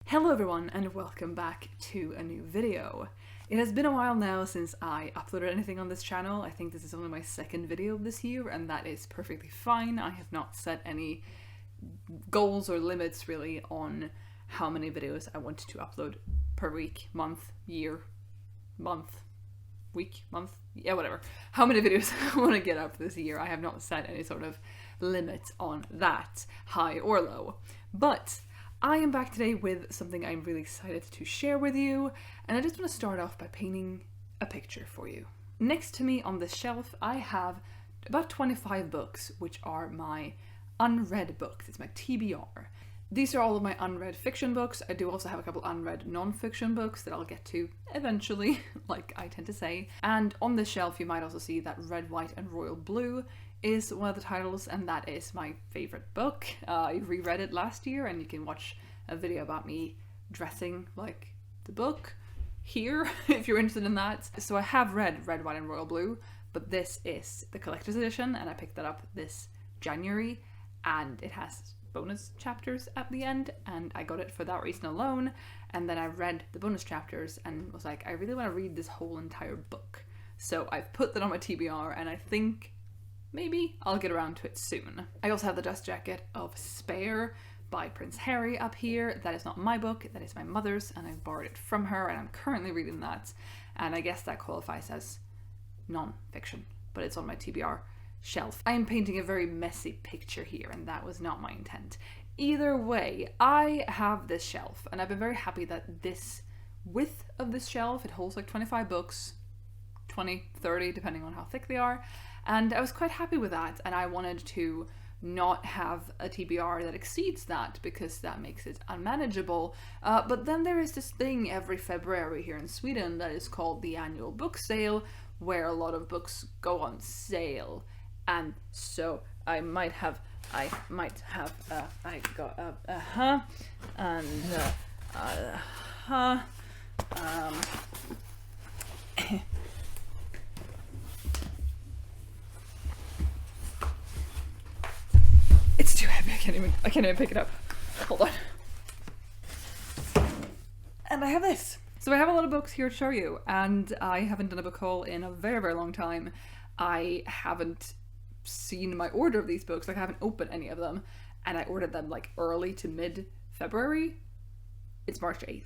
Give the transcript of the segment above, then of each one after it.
Hello everyone and welcome back to a new video. It has been a while now since I uploaded anything on this channel. I think this is only my second video of this year and that is perfectly fine. I have not set any goals or limits really on how many videos I want to upload per week, month, year, week, month, yeah, whatever. How many videos I want to get up this year. I have not set any sort of limit on that, high or low. But I am back today with something I'm really excited to share with you, and I just want to start off by painting a picture for you. Next to me on this shelf I have about 25 books, which are my unread books. It's my TBR. These are all of my unread fiction books. I do also have a couple unread non-fiction books that I'll get to eventually, like I tend to say. And on this shelf you might also see that Red, White and Royal Blue is one of the titles, and that is my favorite book. I reread it last year and you can watch a video about me dressing like the book here if you're interested in that. So I have read Red, White and Royal Blue, but this is the collector's edition and I picked that up this January and it has bonus chapters at the end and I got it for that reason alone. And then I read the bonus chapters and was like, I really want to read this whole entire book. So I've put that on my TBR and I think maybe I'll get around to it soon. I also have the dust jacket of Spare by Prince Harry up here. That is not my book, that is my mother's, and I borrowed it from her and I'm currently reading that, and I guess that qualifies as non-fiction, but it's on my TBR shelf. I am painting a very messy picture here and that was not my intent. Either way, I have this shelf and I've been very happy that this width of this shelf, it holds like 25 books, 20, 30 depending on how thick they are. And I was quite happy with that, and I wanted to not have a TBR that exceeds that because that makes it unmanageable. But then there is this thing every February here in Sweden that is called the annual book sale, where a lot of books go on sale. And so I It's too heavy, I can't even pick it up. Hold on. And I have this. So I have a lot of books here to show you, and I haven't done a book haul in a very, very long time. I haven't seen my order of these books, like I haven't opened any of them, and I ordered them like early to mid-February. It's March 8th.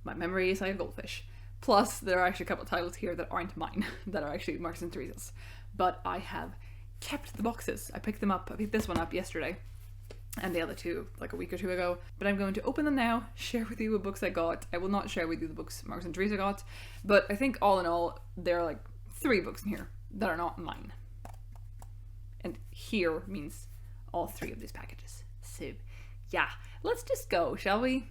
My memory is like a goldfish. Plus, there are actually a couple of titles here that aren't mine, that are actually Marcus and Theresa's. But I have kept the boxes. I picked them up. I picked this one up yesterday and the other two like a week or two ago, but I'm going to open them now, share with you what books I got. I will not share with you the books Marcus and Teresa got, but I think all in all there are like 3 books in here that are not mine, and here means all 3 of these packages. So yeah, let's just go, shall we?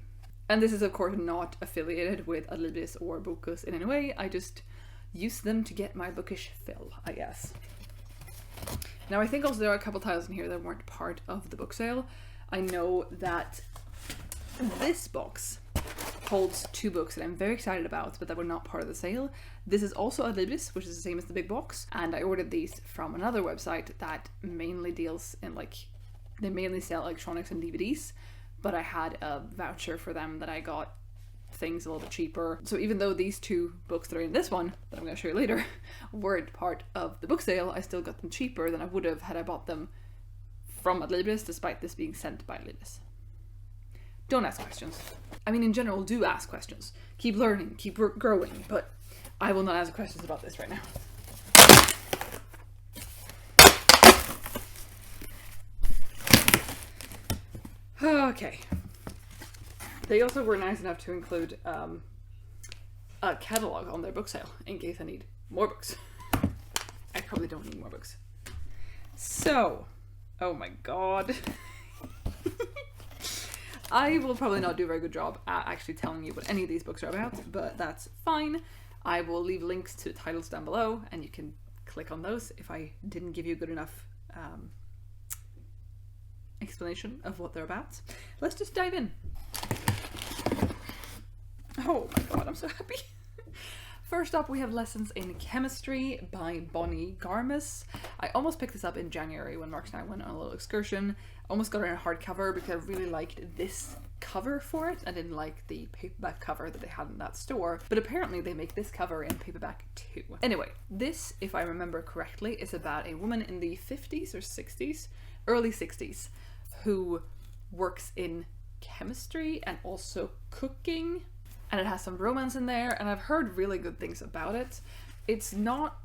And this is of course not affiliated with Adlibris or Bokus in any way. I just use them to get my bookish fill, I guess. Now I think also there are a couple titles in here that weren't part of the book sale. I know that this box holds 2 books that I'm very excited about, but that were not part of the sale. This is also Adlibris, which is the same as the big box, and I ordered these from another website that mainly deals in they mainly sell electronics and DVDs, but I had a voucher for them that I got things a little bit cheaper. So even though these 2 books that are in this one, that I'm going to show you later, weren't part of the book sale, I still got them cheaper than I would have had I bought them from Adlibris, despite this being sent by Adlibris. Don't ask questions. I mean, in general, do ask questions. Keep learning, keep growing, but I will not ask questions about this right now. Okay. They also were nice enough to include a catalog on their book sale in case I need more books. I probably don't need more books. So, oh my god. I will probably not do a very good job at actually telling you what any of these books are about, but that's fine. I will leave links to the titles down below and you can click on those if I didn't give you a good enough explanation of what they're about. Let's just dive in. Oh my god, I'm so happy. First up we have Lessons in Chemistry by Bonnie Garmus. I almost picked this up in January when Mark and I went on a little excursion. Almost got it in a hardcover because I really liked this cover for it. I didn't like the paperback cover that they had in that store, but apparently they make this cover in paperback too. Anyway, this, if I remember correctly, is about a woman in the 50s or 60s, early 60s, who works in chemistry and also cooking, and it has some romance in there, and I've heard really good things about it. It's not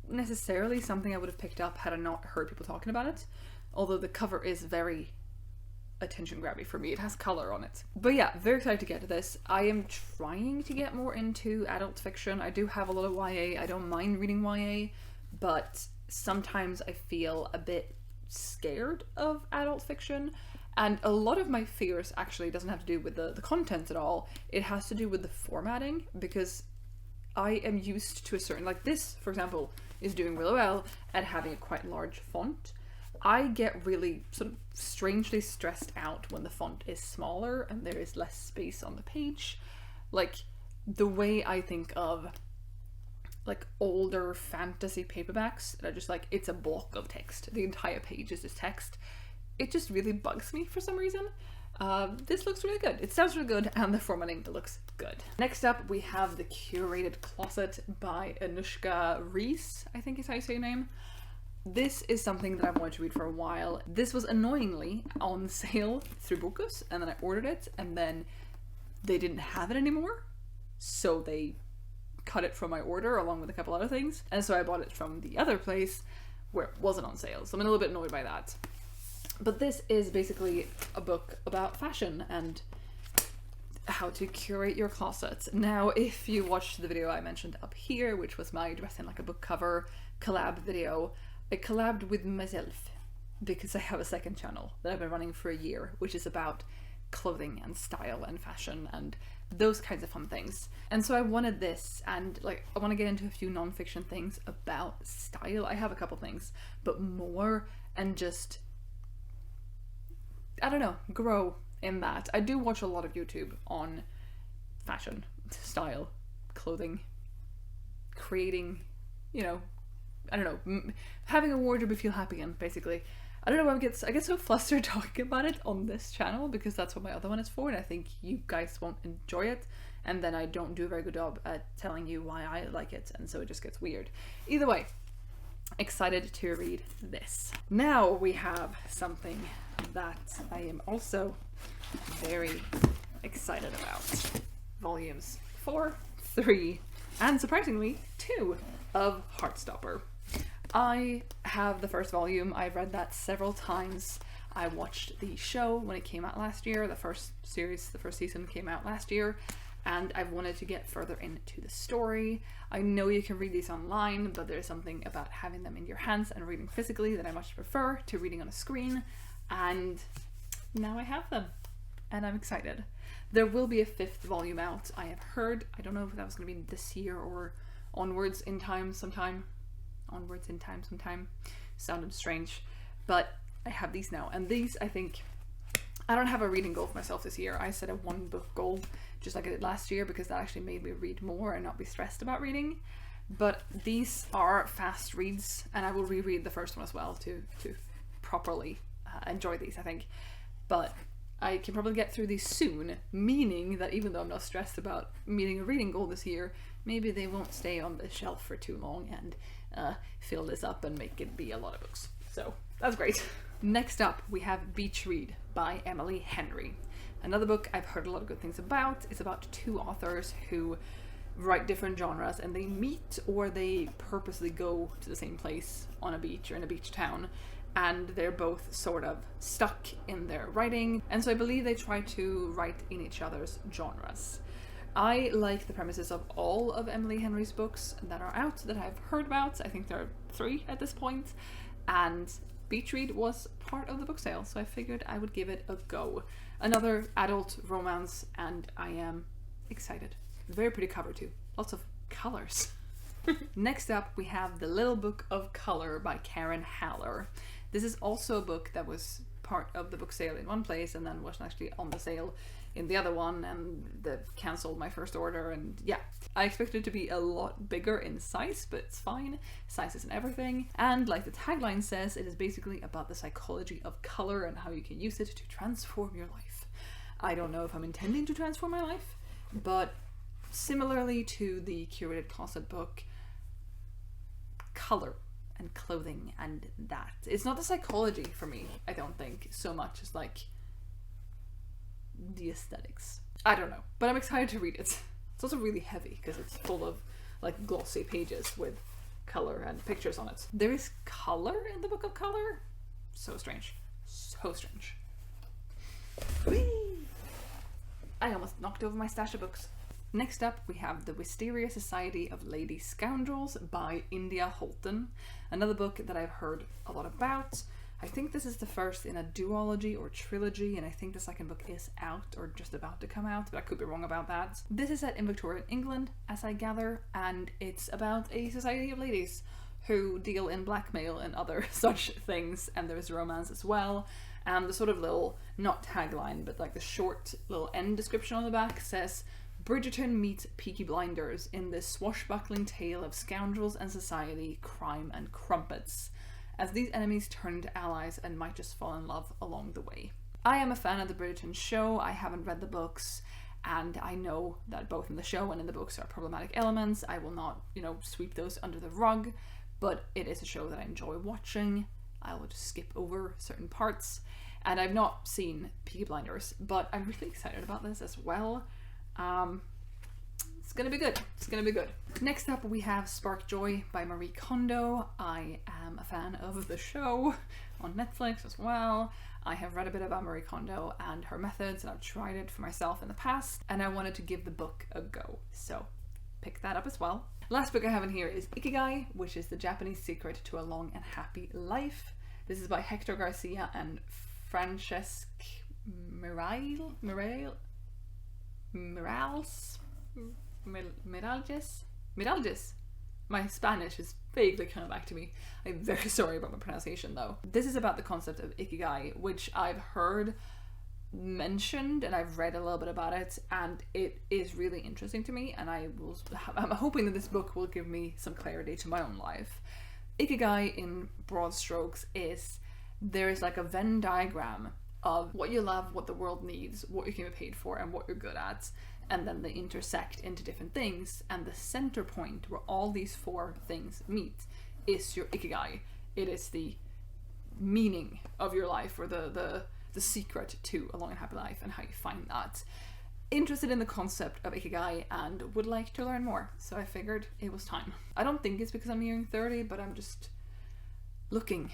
necessarily something I would have picked up had I not heard people talking about it, although the cover is very attention grabby for me. It has color on it. But yeah, very excited to get to this. I am trying to get more into adult fiction. I do have a lot of YA. I don't mind reading YA, but sometimes I feel a bit scared of adult fiction. And a lot of my fears actually doesn't have to do with the content at all. It has to do with the formatting, because I am used to a certain, like this, for example, is doing really well at having a quite large font. I get really sort of strangely stressed out when the font is smaller and there is less space on the page. Like, the way I think of like older fantasy paperbacks that are just like, it's a block of text. The entire page is just text. It just really bugs me for some reason. This looks really good. It sounds really good, and the formatting looks good. Next up, we have The Curated Closet by Anushka Rees, I think is how you say your name. This is something that I've wanted to read for a while. This was annoyingly on sale through Bookus, and then I ordered it, and then they didn't have it anymore, so they cut it from my order along with a couple other things, and so I bought it from the other place where it wasn't on sale, so I'm a little bit annoyed by that. But this is basically a book about fashion and how to curate your closet. Now, if you watched the video I mentioned up here, which was my dress in like a book cover collab video, I collabed with myself because I have a second channel that I've been running for a year, which is about clothing and style and fashion and those kinds of fun things. And so I wanted this, and like I want to get into a few non-fiction things about style. I have a couple things, but more, and just, I don't know, grow in that. I do watch a lot of YouTube on fashion, style, clothing, creating, you know, I don't know, having a wardrobe you feel happy in, basically. I don't know why I get so flustered talking about it on this channel, because that's what my other one is for, and I think you guys won't enjoy it, and then I don't do a very good job at telling you why I like it, and so it just gets weird. Either way, excited to read this. Now we have something that I am also very excited about. Volumes 4, 3, and surprisingly 2 of Heartstopper. I have the first volume. I've read that several times. I watched the show when it came out last year. The first season came out last year, and I've wanted to get further into the story. I know you can read these online, but there's something about having them in your hands and reading physically that I much prefer to reading on a screen, and now I have them, and I'm excited. There will be a 5th volume out, I have heard. I don't know if that was going to be this year or onwards in time sometime. Onwards in time sometime. Sounded strange, but I have these now, and these, I think, I don't have a reading goal for myself this year. I set a 1 book goal, just like I did last year, because that actually made me read more and not be stressed about reading. But these are fast reads, and I will reread the first one as well to properly enjoy these, I think. But I can probably get through these soon, meaning that even though I'm not stressed about meeting a reading goal this year, maybe they won't stay on the shelf for too long and fill this up and make it be a lot of books. So that's great. Next up, we have Beach Read by Emily Henry. Another book I've heard a lot of good things about. It's about 2 authors who write different genres, and they meet, or they purposely go to the same place on a beach or in a beach town, and they're both sort of stuck in their writing, and so I believe they try to write in each other's genres. I like the premises of all of Emily Henry's books that are out that I've heard about. I think there are 3 at this point, and Beach Read was part of the book sale, so I figured I would give it a go. Another adult romance, and I am excited. Very pretty cover too. Lots of colors. Next up, we have The Little Book of Color by Karen Haller. This is also a book that was part of the book sale in one place and then wasn't actually on the sale in the other one, and they've cancelled my first order, and yeah. I expected it to be a lot bigger in size, but it's fine. Size isn't everything. And like the tagline says, it is basically about the psychology of colour and how you can use it to transform your life. I don't know if I'm intending to transform my life, but similarly to the curated closet book, colour and clothing and that. It's not the psychology for me, I don't think, so much as like the aesthetics. I don't know, but I'm excited to read it. It's also really heavy because it's full of like glossy pages with color and pictures on it. There is color in the Book of Color? So strange. So strange. Whee! I almost knocked over my stash of books. Next up, we have The Wisteria Society of Lady Scoundrels by India Holton. Another book that I've heard a lot about. I think this is the first in a duology or trilogy, and I think the second book is out or just about to come out, but I could be wrong about that. This is set in Victorian England, as I gather, and it's about a society of ladies who deal in blackmail and other such things, and there's romance as well. And the sort of little, not tagline, but like the short little end description on the back says, Bridgerton meets Peaky Blinders in this swashbuckling tale of scoundrels and society, crime and crumpets, as these enemies turn into allies and might just fall in love along the way. I am a fan of the Bridgerton show. I haven't read the books, and I know that both in the show and in the books are problematic elements. I will not, sweep those under the rug, but it is a show that I enjoy watching. I will just skip over certain parts, and I've not seen Peaky Blinders, but I'm really excited about this as well. It's gonna be good. It's gonna be good. Next up, we have Spark Joy by Marie Kondo. I am a fan of the show on Netflix as well. I have read a bit about Marie Kondo and her methods, and I've tried it for myself in the past, and I wanted to give the book a go. So pick that up as well. Last book I have in here is Ikigai, which is the Japanese secret to a long and happy life. This is by Hector Garcia and Francesc Miralles. My Spanish is vaguely coming back to me. I'm very sorry about my pronunciation though. This is about the concept of Ikigai, which I've heard mentioned and I've read a little bit about it, and it is really interesting to me, and I'm hoping that this book will give me some clarity to my own life. Ikigai in broad strokes is there is like a Venn diagram of what you love, what the world needs, what you can be paid for, and what you're good at, and then they intersect into different things, and the center point where all these four things meet is your Ikigai. It is the meaning of your life, or the secret to a long and happy life, and how you find that. Interested in the concept of Ikigai and would like to learn more, so I figured it was time. I don't think it's because I'm nearing 30, but I'm just looking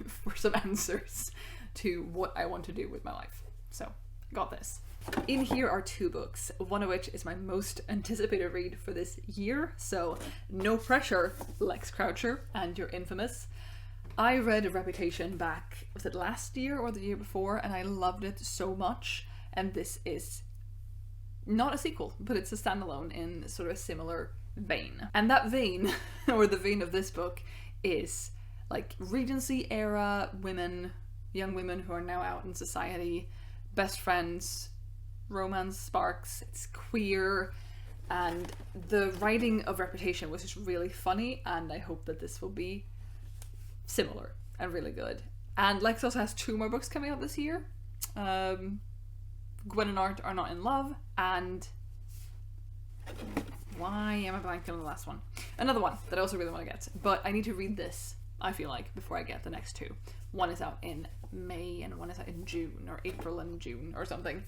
for some answers to what I want to do with my life. So, got this. In here are two books, one of which is my most anticipated read for this year, so no pressure, Lex Croucher and Your Infamous. I read Reputation back, was it last year or the year before, and I loved it so much, and this is not a sequel, but it's a standalone in sort of a similar vein. And that vein, or the vein of this book, is like Regency era women, young women who are now out in society, best friends, romance sparks, it's queer, and the writing of Reputation was just really funny, and I hope that this will be similar and really good. And Lex also has two more books coming out this year. Gwen and Art Are Not in Love, and why am I blanking on the last one? Another one that I also really want to get, but I need to read this, I feel like, before I get the next two. One is out in May and one is out in June, or April and June or something,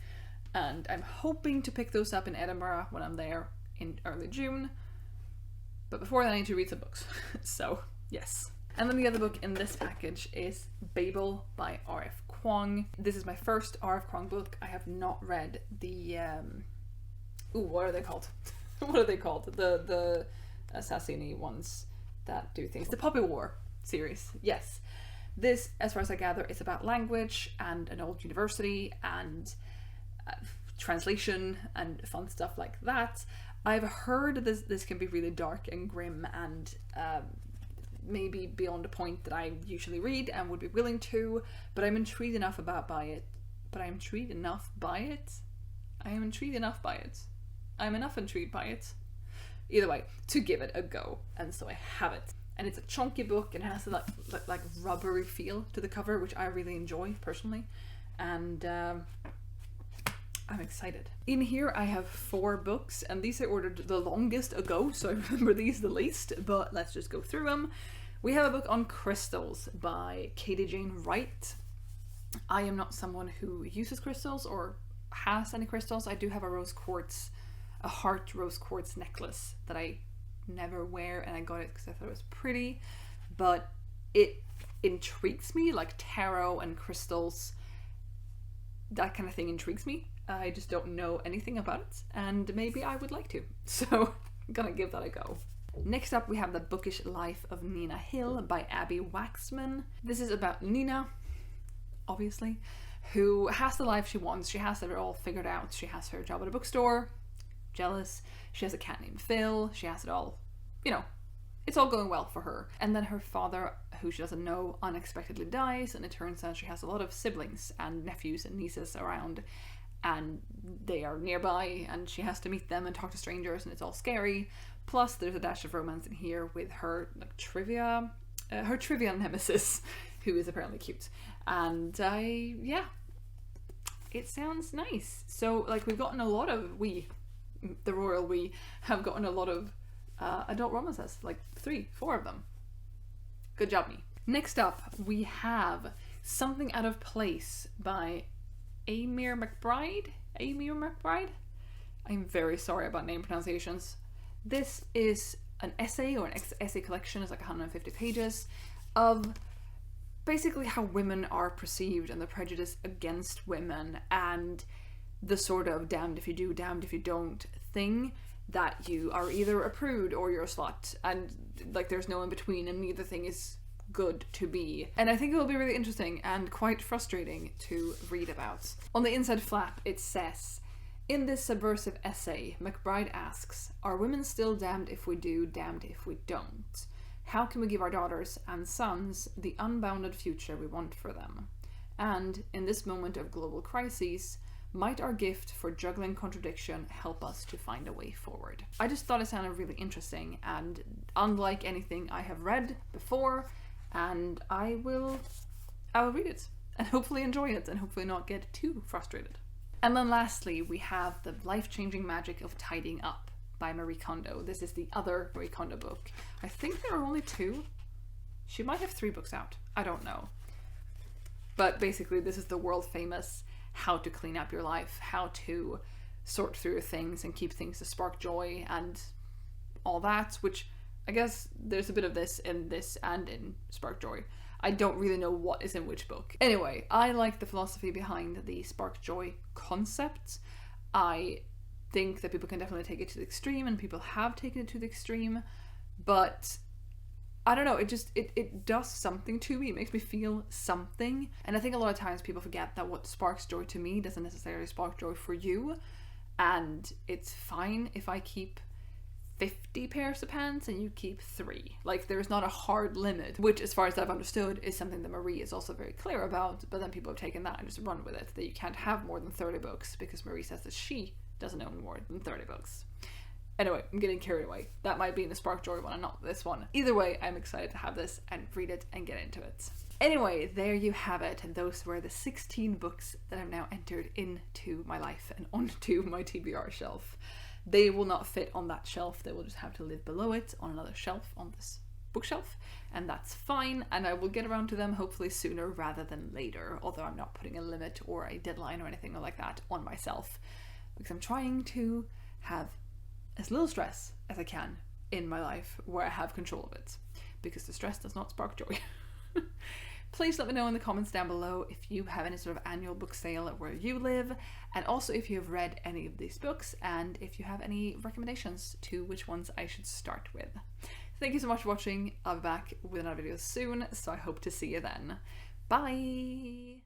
and I'm hoping to pick those up in Edinburgh when I'm there in early June, but before that I need to read some books. So yes. And then the other book in this package is Babel by R.F. Kuang. This is my first R.F. Kuang book. I have not read the what are they called? What are they called? The assassini ones that do things. The Poppy War series. Yes. This, as far as I gather, is about language and an old university and translation and fun stuff like that. I've heard this can be really dark and grim and maybe beyond a point that I usually read and would be willing to, but I'm intrigued enough by it. I am intrigued enough by it. I'm enough intrigued by it. Either way, to give it a go. And so I have it. And it's a chunky book and has a like rubbery feel to the cover, which I really enjoy personally. And I'm excited. In here I have 4 books, and these I ordered the longest ago, so I remember these the least, but let's just go through them. We have a book on crystals by Katie Jane Wright. I am not someone who uses crystals or has any crystals. I do have a heart rose quartz necklace that I never wear, and I got it because I thought it was pretty, but it intrigues me, like tarot and crystals, that kind of thing intrigues me. I just don't know anything about it, and maybe I would like to, so I'm gonna give that a go. Next up we have The Bookish Life of Nina Hill by Abby Waxman. This is about Nina, obviously, who has the life she wants. She has it all figured out. She has her job at a bookstore, jealous. She has a cat named Phil. She has it all, you know, it's all going well for her. And then her father, who she doesn't know, unexpectedly dies, and it turns out she has a lot of siblings and nephews and nieces around, and they are nearby, and she has to meet them and talk to strangers, and it's all scary. Plus there's a dash of romance in here with her like trivia nemesis, who is apparently cute. And yeah, it sounds nice. So like we've gotten a lot of, the royal we have gotten a lot of adult romances, like 3-4 of them. Good job, me. Next up we have Something Out of Place by Amir McBride. I'm very sorry about name pronunciations. This is an essay, or an essay collection. It's like 150 pages of basically how women are perceived and the prejudice against women, and the sort of damned if you do, damned if you don't thing, that you are either a prude or you're a slut, and like there's no in between, and neither thing is good to be. And I think it will be really interesting and quite frustrating to read about. On the inside flap it says, in this subversive essay, McBride asks, are women still damned if we do, damned if we don't? How can we give our daughters and sons the unbounded future we want for them? And in this moment of global crises, might our gift for juggling contradiction help us to find a way forward? I just thought it sounded really interesting and unlike anything I have read before, and I will read it and hopefully enjoy it and hopefully not get too frustrated. And then lastly, we have The Life-Changing Magic of Tidying Up by Marie Kondo. This is the other Marie Kondo book. I think there are only 2. She might have 3 books out. I don't know. But basically this is the world famous how to clean up your life, how to sort through your things and keep things to spark joy and all that, which I guess there's a bit of this and in Spark Joy. I don't really know what is in which book. Anyway, I like the philosophy behind the Spark Joy concept. I think that people can definitely take it to the extreme, and people have taken it to the extreme, but I don't know, it does something to me. It makes me feel something. And I think a lot of times people forget that what sparks joy to me doesn't necessarily spark joy for you. And it's fine if I keep 50 pairs of pants and you keep 3. Like, there's not a hard limit, which as far as I've understood is something that Marie is also very clear about, but then people have taken that and just run with it, that you can't have more than 30 books because Marie says that she doesn't own more than 30 books. Anyway, I'm getting carried away. That might be in the Spark Joy one and not this one. Either way, I'm excited to have this and read it and get into it. Anyway, there you have it. And those were the 16 books that I've now entered into my life and onto my TBR shelf. They will not fit on that shelf. They will just have to live below it on another shelf on this bookshelf. And that's fine. And I will get around to them hopefully sooner rather than later. Although I'm not putting a limit or a deadline or anything like that on myself. Because I'm trying to have as little stress as I can in my life where I have control of it, because the stress does not spark joy. Please let me know in the comments down below if you have any sort of annual book sale where you live, and also if you have read any of these books, and if you have any recommendations to which ones I should start with. Thank you so much for watching. I'll be back with another video soon, so I hope to see you then. Bye!